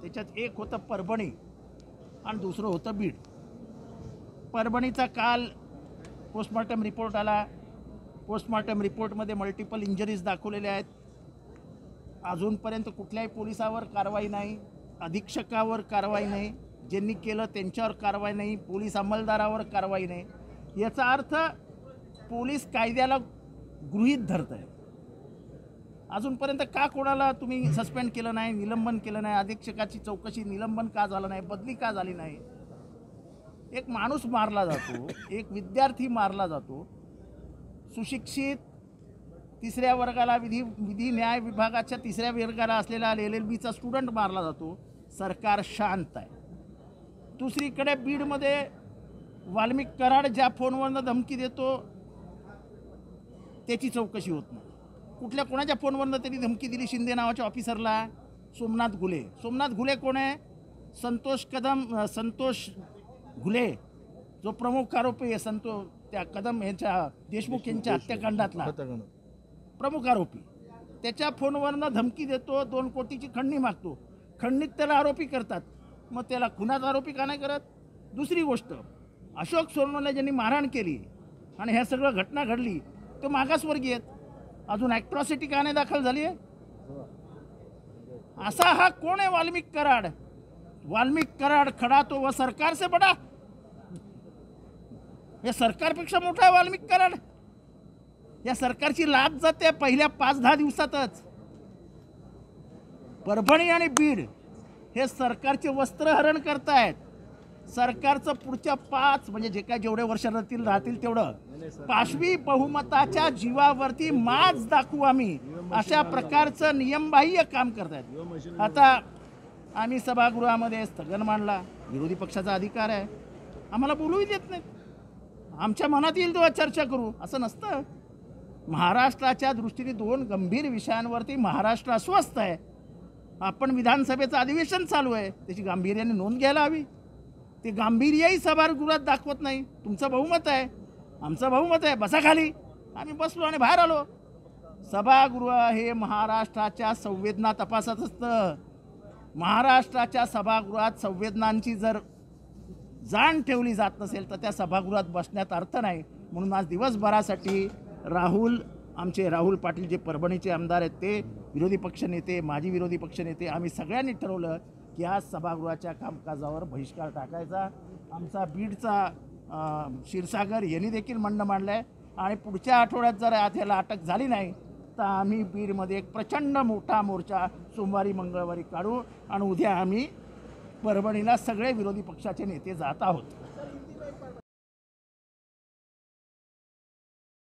त्याच्यात एक होतं परभणी आणि दुसरं होतं बीड। परभणीचा काल पोस्टमॉर्टम रिपोर्ट आला। पोस्टमॉर्टम रिपोर्टमध्ये मल्टिपल इंजरीज दाखवलेल्या आहेत। अजूनपर्यंत कुठल्याही पोलिसावर कारवाई नाही, अधीक्षकावर कारवाई नाही, ज्यांनी केलं त्यांच्यावर कारवाई नाही, पोलीस अंमलदारावर कारवाई नाही। याचा अर्थ पोलीस कायद्याला गृहीत धरत आहे। अजूनपर्यंत का कोणाला तुम्ही सस्पेंड केलं नाही, निलंबन केलं नाही? अधीक्षकाची चौकशी, निलंबन का झालं नाही, बदली का झाली नाही? एक माणूस मारला जातो, एक विद्यार्थी मारला जातो, सुशिक्षित तिसऱ्या वर्गाला विधी न्याय विभागाच्या तिसऱ्या वर्गाला असलेला LLBचा स्टुडंट मारला जातो, सरकार शांत आहे। दुसरीकडे बीडमध्ये वाल्मिक कराड ज्या फोनवरनं धमकी देतो त्याची चौकशी होत नाही। कुठल्या कोणाच्या फोनवरनं त्यांनी धमकी दिली? शिंदे नावाच्या ऑफिसरला, सोमनाथ घुले। सोमनाथ घुले कोण आहे? संतोष घुले जो प्रमुख आरोपी आहे, त्या कदम यांच्या देशमुख यांच्या हत्याकांडातला प्रमुख आरोपी, त्याच्या फोनवरनं धमकी देतो, 2 कोटीची खंडणी मागतो। खंडणीत त्याला आरोपी करतात, मग त्याला खुनाचा आरोपी का नाही करत? दुसरी गोष्ट, अशोक सोनवणे ज्यांनी मारहाण केली आणि ह्या सगळं घटना घडली तो मागासवर्गीय आहेत, अजून ॲट्रॉसिटी का नाही दाखल झाली आहे? असा हा कोण आहे वाल्मिक कराड? वाल्मिक कराड खड़ा तो वह सरकार से बड़ा, या सरकारपेक्षा मोठा आहे वाल्मिक कराड। या सरकारची लाच जाते पहिल्या 5-10 दिवसातच। परभणी आणि बीड हे सरकारचे वस्त्रहरण करतायत। सरकारचं पुढच्या 5 म्हणजे जे काय जेवढे वर्ष राहतील तेवढं पाशवी बहुमताच्या जीवावरती माज दाखवू आम्ही, अशा प्रकारचं नियमबाह्य काम करतायत। आता आम्ही सभागृहामध्ये स्थगन मांडला, विरोधी पक्षाचा अधिकार आहे, आम्हाला बोलूही देत नाहीत। आमच्या मनात येईल तेव्हा चर्चा करू असं नसतं। महाराष्ट्राच्या दृष्टीने 2 गंभीर विषयांवरती महाराष्ट्र अस्वस्थ आहे। आपण विधानसभेचं अधिवेशन चालू आहे, त्याची गांभीर्याने नोंद घ्यायला हवी। ते गांभीर्यही सभागृहात दाखवत नाही। तुमचं बहुमत आहे, आमचं बहुमत आहे, बसा खाली। आम्ही बसलो आणि बाहेर आलो। सभागृह हे महाराष्ट्राच्या संवेदना तपासत असतं। महाराष्ट्राच्या सभागृहात संवेदनांची जर जाण ठेवली जात नसेल तर त्या सभागृहात बसण्यात अर्थ नाही। म्हणून आज दिवसभरासाठी आमचे राहुल पाटील जे परभणीचे आमदार आहेत, ते विरोधी पक्षनेते, माजी विरोधी पक्षनेते, आम्ही सगळ्यांनी ठरवलं की आज सभागृहाच्या कामकाजावर बहिष्कार टाकायचा। आमचा बीडचा क्षीरसागर यांनी देखील म्हणणं मांडलं आहे आणि पुढच्या आठवड्यात जर ह्याला अटक झाली नाही तर आम्ही बीडमध्ये एक प्रचंड मोठा मोर्चा सोमवारी मंगळवारी काढू आणि उद्या आम्ही परभणीला सगळे विरोधी पक्षाचे नेते जात आहोत।